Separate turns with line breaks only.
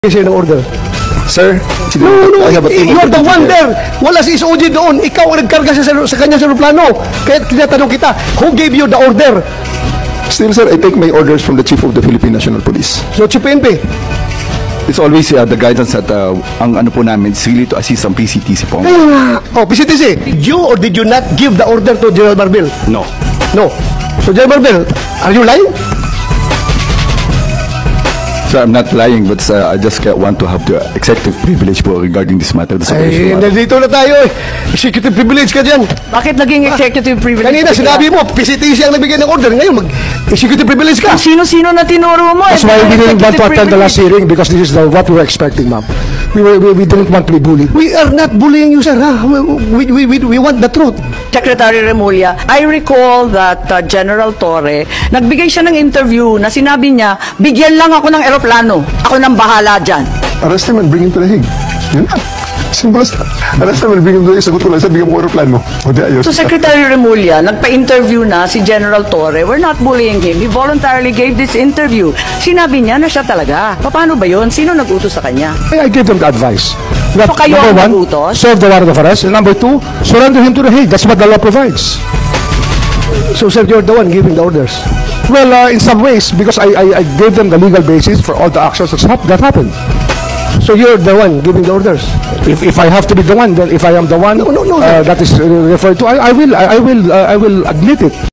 Sir ng order.
Sir,
No,
I have a team
you're
of
the one
engineers.
there. Wala si SOG doon. Ikaw ang nagkarga sa kanya sa aeroplano. Kaya tinatanong kita, who gave you the order?
Still, sir, I take my orders from the Chief of the Philippine National Police.
So, PNP.
It's always the guidance that ang ano po namin is really to assist ang PCTC po.
Kaya nga. Oh, PCTC, did you or did you not give the order to General Barbel?
No.
No. So, General Barbel, are you lying?
So I'm not lying, but I just want to have the executive privilege po regarding this matter. This
Ay,
operation.
nandito na tayo eh. Executive privilege ka dyan.
Bakit naging executive privilege?
Kanina, sinabi mo, PCTC ang nabigyan ng order. Ngayon, mag-executive privilege ka.
Sino-sino na tinuro mo?
That's why we didn't want to attend the last hearing, because this is what we were expecting, ma'am. We didn't want to be bullied.
We are not bullying you, sir. Ha? We want the truth.
Secretary Remulla, I recall that General Torre, nagbigay siya ng interview na sinabi niya, bigyan lang ako ng eroplano. Ako nang bahala dyan.
Arrest him and bring him to the Hague. Yun na. Simple as that. Arrest him and bring him to the Hague. Sagot ko lang, bigyan mo ko aeroplano. O di ayos.
So Secretary Remulla, nagpa-interview na si General Torre. We're not bullying him. He voluntarily gave this interview. Sinabi niya na siya talaga. Paano ba yun? Sino nag-utos sa kanya?
I gave them the advice. That,
So kayo ang
number one,
nagutos?
serve the warrant of arrest. And number two, surrender him to the Hague. That's what the law provides.
So, sir, you're the one giving the orders.
Well, in some ways, because I gave them the legal basis for all the actions that happened.
So, you're the one giving the orders.
If I have to be the one, then if I am the one
No.
that is referred to, I will admit it.